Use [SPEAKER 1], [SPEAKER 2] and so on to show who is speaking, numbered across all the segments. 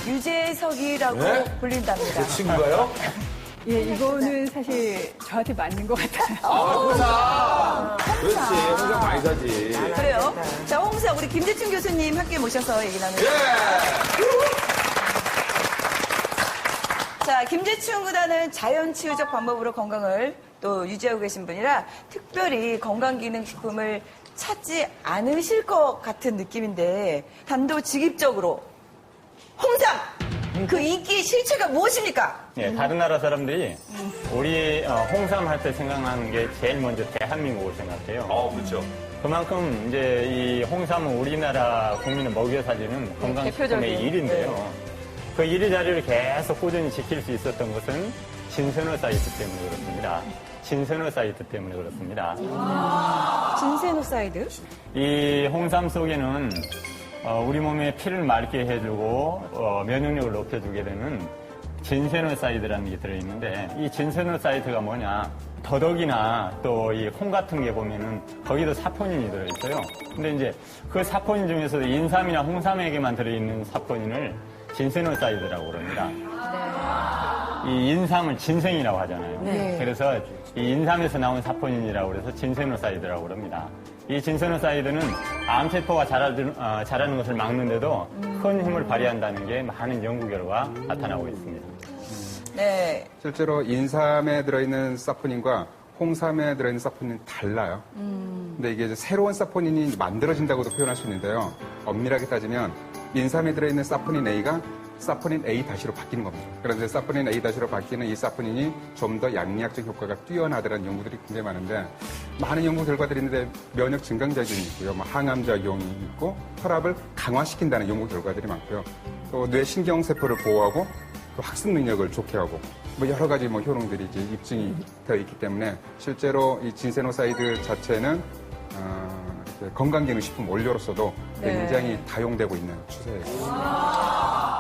[SPEAKER 1] 유재석이라고
[SPEAKER 2] 네?
[SPEAKER 1] 불린답니다.
[SPEAKER 2] 제 친구가요?
[SPEAKER 3] 예, 이거는 사실 저한테 맞는 것 같아요.
[SPEAKER 2] 홍삼. 그렇지, 홍삼 많이 사지.
[SPEAKER 1] 그래요? 자, 홍사 우리 김재춘 교수님 함께 모셔서 얘기 나누죠.
[SPEAKER 2] 예!
[SPEAKER 1] 자, 김재춘 구단은 자연치유적 방법으로 건강을 또 유지하고 계신 분이라 특별히 건강기능식품을 찾지 않으실 것 같은 느낌인데 단도직입적으로 홍삼! 그 인기 실체가 무엇입니까?
[SPEAKER 4] 예, 다른 나라 사람들이 우리 홍삼 할 때 생각나는 게 제일 먼저 대한민국을 생각해요.
[SPEAKER 2] 그렇죠.
[SPEAKER 4] 그만큼 이제 이 홍삼은 우리나라 국민을 먹여 살리는 건강식품의
[SPEAKER 1] 대표적인,
[SPEAKER 4] 1위인데요. 그 1위 자리를 계속 꾸준히 지킬 수 있었던 것은 진세노 사이트 때문에 그렇습니다. 진세노 사이트 때문에 그렇습니다.
[SPEAKER 1] 진세노사이드?
[SPEAKER 4] 이 홍삼 속에는 우리 몸에 피를 맑게 해주고 면역력을 높여주게 되는 진세노사이드라는 게 들어있는데 이 진세노사이드가 뭐냐 더덕이나 또 이 콩 같은 게 보면은 거기도 사포닌이 들어있어요. 근데 이제 그 사포닌 중에서도 인삼이나 홍삼에게만 들어있는 사포닌을 진세노사이드라고 그럽니다. 이 인삼을 진생이라고 하잖아요.
[SPEAKER 1] 네.
[SPEAKER 4] 그래서 이 인삼에서 나온 사포닌이라고 그래서 진세노사이드라고 그럽니다. 이 진세노사이드는 암세포가 자라는 것을 막는데도 큰 힘을 발휘한다는 게 많은 연구 결과 나타나고 있습니다.
[SPEAKER 1] 네.
[SPEAKER 5] 실제로 인삼에 들어있는 사포닌과 홍삼에 들어있는 사포닌은 달라요. 근데 이게 이제 새로운 사포닌이 만들어진다고도 표현할 수 있는데요. 엄밀하게 따지면 인삼에 들어있는 사포닌 A가 사포닌 A-로 바뀌는 겁니다. 그런데 사포닌 A-로 바뀌는 이 사포닌이 좀 더 양리학적 효과가 뛰어나더라는 연구들이 굉장히 많은데 많은 연구 결과들이 있는데 면역 증강작용이 있고요. 뭐 항암작용이 있고 혈압을 강화시킨다는 연구 결과들이 많고요. 또 뇌신경세포를 보호하고 또 학습 능력을 좋게 하고 뭐 여러 가지 뭐 효능들이 이제 입증이 되어 있기 때문에 실제로 이 진세노사이드 자체는 건강기능식품 원료로서도 굉장히 다용되고 있는 추세예요.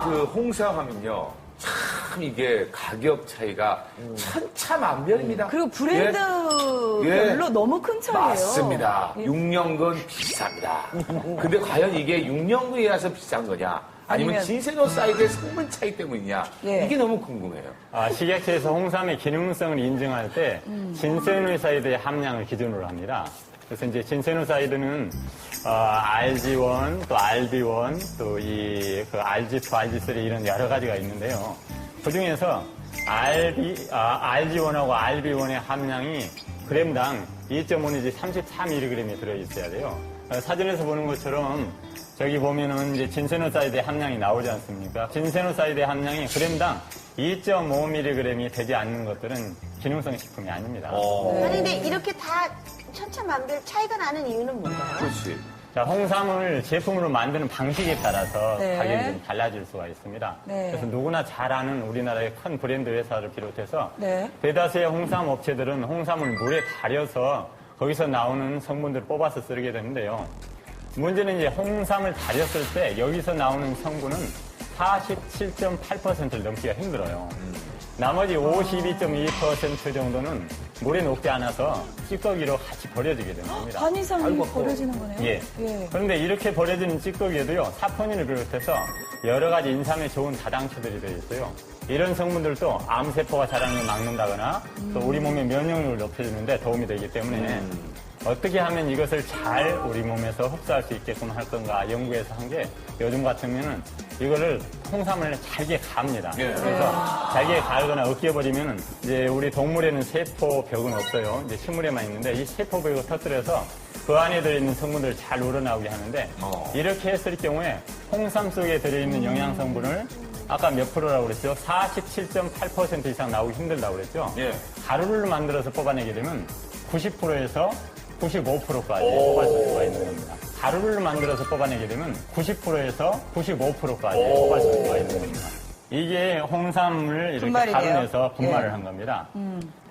[SPEAKER 2] 그 홍삼 하면요. 참 이게 가격 차이가 천차만별입니다.
[SPEAKER 1] 그리고 브랜드별로 너무 큰 차이예요.
[SPEAKER 2] 맞습니다.
[SPEAKER 1] 예.
[SPEAKER 2] 6년근 비쌉니다. 근데 과연 이게 6년근이라서 비싼 거냐? 아니면
[SPEAKER 1] 아니면
[SPEAKER 2] 진세노사이드의 성분 차이 때문이냐?
[SPEAKER 1] 예.
[SPEAKER 2] 이게 너무 궁금해요.
[SPEAKER 4] 식약처에서 홍삼의 기능성을 인증할 때 진세노사이드의 함량을 기준으로 합니다. 그래서 이제 진세노사이드는 RG1, 또 RB1, 또 그 RG2, RG3 이런 여러 가지가 있는데요. 그 중에서 RG1하고 RB1의 함량이 그램당 2.5 내지 34mg이 들어있어야 돼요. 사진에서 보는 것처럼 저기 보면은 이제 진세노사이드의 함량이 나오지 않습니까? 진세노사이드의 함량이 그램당 2.5mg이 되지 않는 것들은 기능성 식품이 아닙니다.
[SPEAKER 6] 아니 근데 이렇게 다 천차만별 차이가 나는 이유는 뭔가요?
[SPEAKER 2] 그렇지.
[SPEAKER 4] 자, 홍삼을 제품으로 만드는 방식에 따라서
[SPEAKER 1] 네.
[SPEAKER 4] 가격이 좀 달라질 수가 있습니다.
[SPEAKER 1] 네.
[SPEAKER 4] 그래서 누구나 잘 아는 우리나라의 큰 브랜드 회사를 비롯해서
[SPEAKER 1] 네.
[SPEAKER 4] 대다수의 홍삼 업체들은 홍삼을 물에 달여서 거기서 나오는 성분들을 뽑아서 쓰게 되는데요. 문제는 이제 홍삼을 달였을 때 여기서 나오는 성분은 47.8%를 넘기가 힘들어요. 나머지 52.2% 정도는 물에 녹지 않아서 찌꺼기로 같이 버려지게 되는 겁니다.
[SPEAKER 1] 반 이상이 버려지는 거네요.
[SPEAKER 4] 예.
[SPEAKER 1] 예.
[SPEAKER 4] 그런데 이렇게 버려지는 찌꺼기에도요, 사포닌을 비롯해서 여러 가지 인삼에 좋은 다당초들이 들어있어요. 이런 성분들도 암세포가 자라는 걸 막는다거나 또 우리 몸의 면역력을 높여주는데 도움이 되기 때문에 어떻게 하면 이것을 잘 우리 몸에서 흡수할 수 있게끔 할 건가 연구해서 한 게 요즘 같으면은 이거를 홍삼을 잘게 갑니다.
[SPEAKER 2] 예.
[SPEAKER 4] 그래서 잘게 갈거나 으깨버리면은 이제 우리 동물에는 세포벽은 없어요. 이제 식물에만 있는데 이 세포벽을 터뜨려서 그 안에 들어있는 성분들을 잘 우러나오게 하는데 이렇게 했을 경우에 홍삼 속에 들어있는 영양 성분을 아까 몇 프로라고 그랬죠? 47.8% 이상 나오기 힘들다고 그랬죠?
[SPEAKER 2] 예.
[SPEAKER 4] 가루를 만들어서 뽑아내게 되면 90%에서 95%까지 뽑아낼 수가 있는 겁니다. 가루를 만들어서 뽑아내게 되면 90%에서 95%까지 뽑아낼 수가 있는 겁니다. 이게 홍삼을 이렇게
[SPEAKER 1] 분말이네요.
[SPEAKER 4] 가루내서 분말을
[SPEAKER 1] 예.
[SPEAKER 4] 한 겁니다.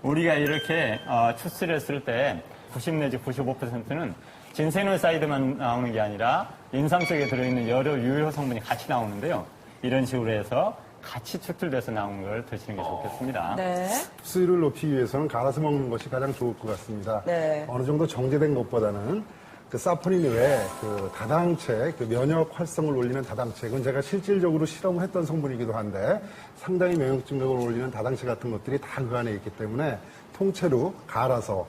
[SPEAKER 4] 우리가 이렇게 추스를 했을 때 90 내지 95%는 진세노사이드만 나오는 게 아니라 인삼 속에 들어있는 여러 유효 성분이 같이 나오는데요. 이런 식으로 해서 같이 추출돼서 나오는 걸 드시는 게 좋겠습니다.
[SPEAKER 1] 네.
[SPEAKER 7] 흡수율을 높이기 위해서는 갈아서 먹는 것이 가장 좋을 것 같습니다.
[SPEAKER 1] 네.
[SPEAKER 7] 어느 정도 정제된 것보다는 그 사포닌 외에 그 다당체, 그 면역 활성을 올리는 다당체, 그건 제가 실질적으로 실험을 했던 성분이기도 한데 상당히 면역 증력을 올리는 다당체 같은 것들이 다 그 안에 있기 때문에 통째로 갈아서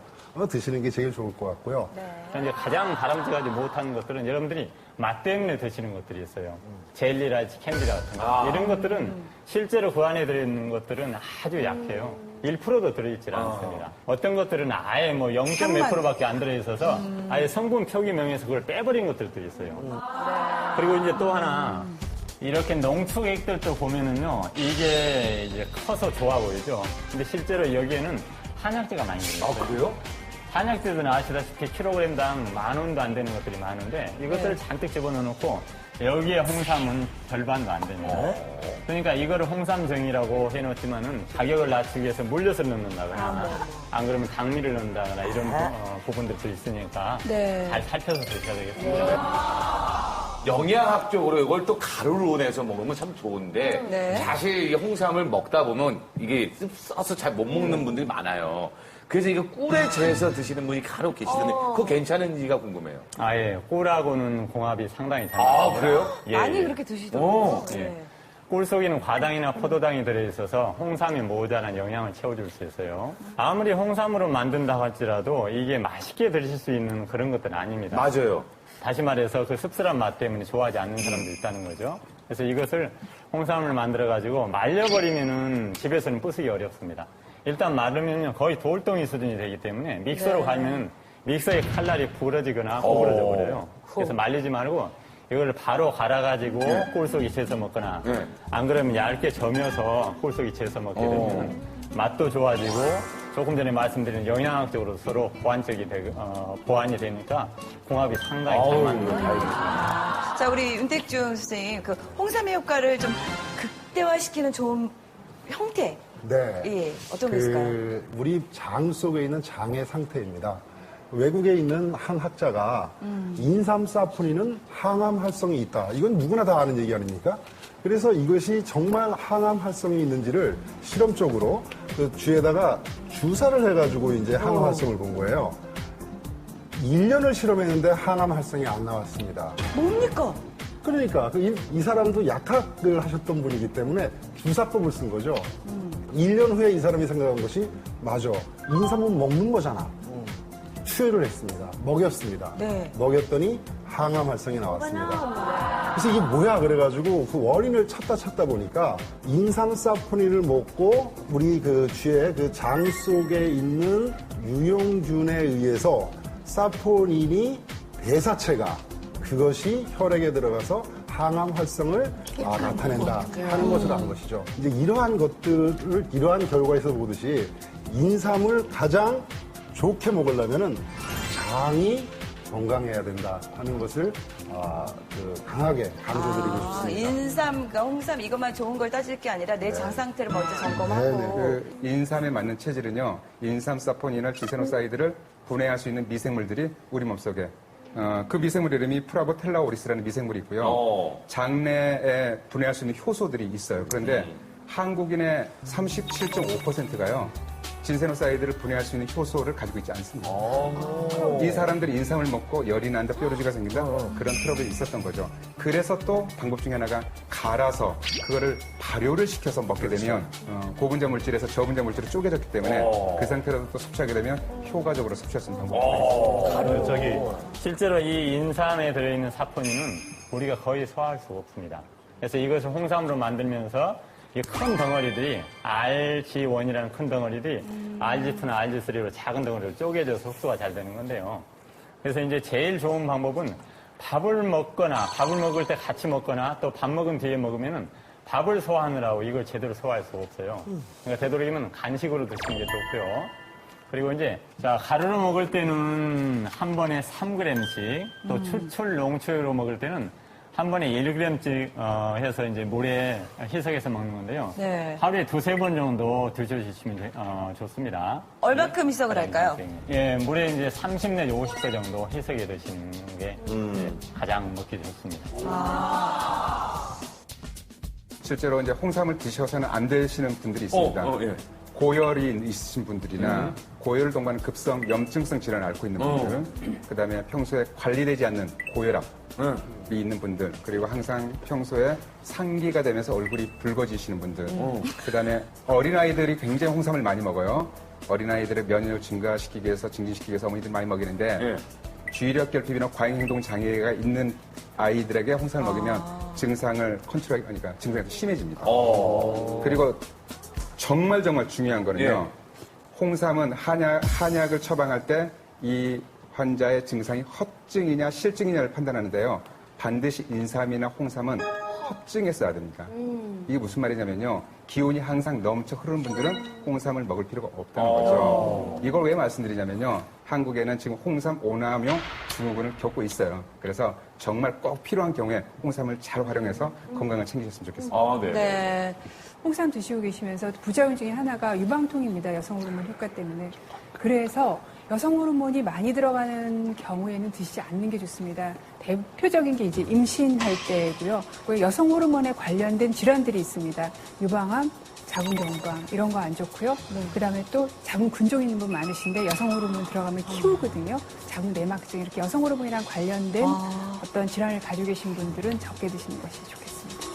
[SPEAKER 7] 드시는 게 제일 좋을 것 같고요.
[SPEAKER 4] 이제 가장 바람직하지 못한 것들은 여러분들이 맛 때문에 드시는 것들이 있어요. 젤리라든지 캔디 같은 거. 이런 것들은 실제로 그 안에 들어있는 것들은 아주 약해요. 1%도 들어있질 않습니다. 어떤 것들은 아예 뭐 0. 몇 %밖에 안 들어있어서 아예 성분 표기명에서 그걸 빼버린 것들도 있어요. 그리고 이제 또 하나 이렇게 농축액들도 보면은요, 이게 이제 커서 좋아 보이죠. 근데 실제로 여기에는 한약재가 많이 들어있어요.
[SPEAKER 2] 그래요?
[SPEAKER 4] 한약재들은 아시다시피 킬로그램당 10,000원도 안 되는 것들이 많은데 이것들을 잔뜩 집어넣어놓고 여기에 홍삼은 절반도 안 됩니다. 그러니까 이거를 홍삼정이라고 해놓지만은 가격을 낮추기 위해서 물엿을 넣는다거나 안 그러면 당미를 넣는다거나 이런 부분들도 있으니까 잘 살펴서 드셔야 되겠습니다.
[SPEAKER 2] 영양학적으로 이걸 또 가루로 내서 먹으면 참 좋은데 사실 이 홍삼을 먹다 보면 이게 써서 잘 못 먹는 분들이 많아요. 그래서 이거 꿀에 재서 드시는 분이 간혹 계시던데 그거 괜찮은지가 궁금해요.
[SPEAKER 4] 예. 꿀하고는 공합이 상당히 잘
[SPEAKER 2] 아,
[SPEAKER 4] 맞습니다.
[SPEAKER 2] 그래요?
[SPEAKER 4] 예,
[SPEAKER 1] 많이
[SPEAKER 4] 예.
[SPEAKER 1] 그렇게 드시더라고요.
[SPEAKER 4] 예. 꿀 속에는 과당이나 포도당이 들어있어서 홍삼이 모자란 영양을 채워줄 수 있어요. 아무리 홍삼으로 만든다고 할지라도 이게 맛있게 드실 수 있는 그런 것들은 아닙니다.
[SPEAKER 2] 맞아요.
[SPEAKER 4] 다시 말해서 그 씁쓸한 맛 때문에 좋아하지 않는 사람도 있다는 거죠. 그래서 이것을 홍삼을 만들어가지고 말려버리면은 집에서는 부수기 어렵습니다. 일단 마르면 거의 돌덩이 수준이 되기 때문에 믹서로 가면 믹서의 칼날이 부러지거나 구부러져 버려요. 그래서 말리지 말고 이걸 바로 갈아가지고 꿀속에 재서 먹거나 안 그러면 얇게 저며서 꿀속에 재서 먹게 되면 맛도 좋아지고 조금 전에 말씀드린 영양학적으로 서로 보완이 되니까 궁합이 상당히 잘 맞는 것 같아요.
[SPEAKER 1] 자, 우리 윤택중 선생님, 그 홍삼의 효과를 좀 극대화시키는 좋은 형태.
[SPEAKER 7] 네.
[SPEAKER 1] 예, 어떤 게 있을까요?
[SPEAKER 7] 우리 장 속에 있는 장의 상태입니다. 외국에 있는 한 학자가 인삼사포닌은 항암 활성이 있다. 이건 누구나 다 아는 얘기 아닙니까? 그래서 이것이 정말 항암 활성이 있는지를 실험적으로 그 쥐에다가 주사를 해가지고 이제 항암 활성을 본 거예요. 1년을 실험했는데 항암 활성이 안 나왔습니다.
[SPEAKER 1] 뭡니까?
[SPEAKER 7] 그러니까 이 사람도 약학을 하셨던 분이기 때문에 주사법을 쓴 거죠. 1년 후에 이 사람이 생각한 것이 맞아. 인삼은 먹는 거잖아. 투여를 했습니다. 먹였습니다.
[SPEAKER 1] 네.
[SPEAKER 7] 먹였더니 항암 활성이 나왔습니다. 그래서 이게 뭐야 그래가지고 그 원인을 찾다 보니까 인삼사포닌을 먹고 우리 그 쥐의 그 장 속에 있는 유용균에 의해서 사포닌이 대사체가 그것이 혈액에 들어가서 항암 활성을 나타낸다 하는 것을 안 것이죠. 이제 이러한 것들을 이러한 결과에서 보듯이 인삼을 가장 좋게 먹으려면은 장이 건강해야 된다 하는 것을 강하게 강조드리고 싶습니다.
[SPEAKER 1] 인삼과 홍삼 이것만 좋은 걸 따질 게 아니라 내 장 상태를 먼저 점검하고.
[SPEAKER 5] 그 인삼에 맞는 체질은요, 인삼사포닌이나 지세노사이드를 분해할 수 있는 미생물들이 우리 몸속에 그 미생물 이름이 프라보텔라오리스라는 미생물이 있고요. 장내에 분해할 수 있는 효소들이 있어요. 그런데 한국인의 37.5%가요. 진세노사이드를 분해할 수 있는 효소를 가지고 있지 않습니다. 이 사람들이 인삼을 먹고 열이 난다, 뾰루지가 생긴다 그런 트러블이 있었던 거죠. 그래서 또 방법 중에 하나가 갈아서 그거를 발효를 시켜서 먹게 되면 고분자 물질에서 저분자 물질이 쪼개졌기 때문에 그 상태로 또 섭취하게 되면 효과적으로 섭취할 수 있는 방법입니다.
[SPEAKER 4] 실제로 이 인삼에 들어있는 사포닌은 우리가 거의 소화할 수가 없습니다. 그래서 이것을 홍삼으로 만들면서 이 큰 덩어리들이 RG1이라는 큰 덩어리들이 RG2나 RG3로 작은 덩어리로 쪼개져서 흡수가 잘 되는 건데요. 그래서 이제 제일 좋은 방법은 밥을 먹을 때 같이 먹거나 또 밥 먹은 뒤에 먹으면은 밥을 소화하느라고 이걸 제대로 소화할 수가 없어요. 그러니까 되도록이면 간식으로 드시는 게 좋고요. 그리고 이제 가루로 먹을 때는 한 번에 3g씩 또 추출 농축으로 먹을 때는 한 번에 1g씩 해서 이제 물에 희석해서 먹는 건데요.
[SPEAKER 1] 네.
[SPEAKER 4] 하루에 2-3번 정도 드셔주시면 좋습니다.
[SPEAKER 1] 얼마큼 희석을 할까요?
[SPEAKER 4] 예, 물에 이제 30 내지 50배 정도 희석해 드시는 게 가장 먹기 좋습니다.
[SPEAKER 5] 실제로 이제 홍삼을 드셔서는 안 되시는 분들이 있습니다. 고열이 있으신 분들이나 고열을 동반하는 급성 염증성 질환을 앓고 있는 분들, 그다음에 평소에 관리되지 않는 고혈압이 있는 분들, 그리고 항상 평소에 상기가 되면서 얼굴이 붉어지시는 분들, 그다음에 어린아이들이 굉장히 홍삼을 많이 먹어요. 어린아이들의 면역력을 증가시키기 위해서, 증진시키기 위해서 어머니들이 많이 먹이는데 주의력 결핍이나 과잉 행동 장애가 있는 아이들에게 홍삼을 먹이면 증상을 컨트롤하기, 그러니까 증상이 심해집니다. 그리고 정말 중요한 거는요. 홍삼은 한약을 처방할 때 이 환자의 증상이 허증이냐 실증이냐를 판단하는데요. 반드시 인삼이나 홍삼은 허증에 써야 됩니다. 이게 무슨 말이냐면요. 기운이 항상 넘쳐 흐르는 분들은 홍삼을 먹을 필요가 없다는 거죠. 이걸 왜 말씀드리냐면요. 한국에는 지금 홍삼 오남용 증후군을 겪고 있어요. 그래서 정말 꼭 필요한 경우에 홍삼을 잘 활용해서 건강을 챙기셨으면 좋겠습니다.
[SPEAKER 3] 네. 홍삼 드시고 계시면서 부작용 중에 하나가 유방통입니다. 여성 호르몬 효과 때문에. 그래서 여성 호르몬이 많이 들어가는 경우에는 드시지 않는 게 좋습니다. 대표적인 게 이제 임신할 때고요. 여성 호르몬에 관련된 질환들이 있습니다. 유방암, 자궁 건강 이런 거 안 좋고요. 그다음에 또 자궁 근종 있는 분 많으신데 여성 호르몬 들어가면 키우거든요. 자궁 내막증 이렇게 여성 호르몬이랑 관련된 어떤 질환을 가지고 계신 분들은 적게 드시는 것이 좋겠습니다.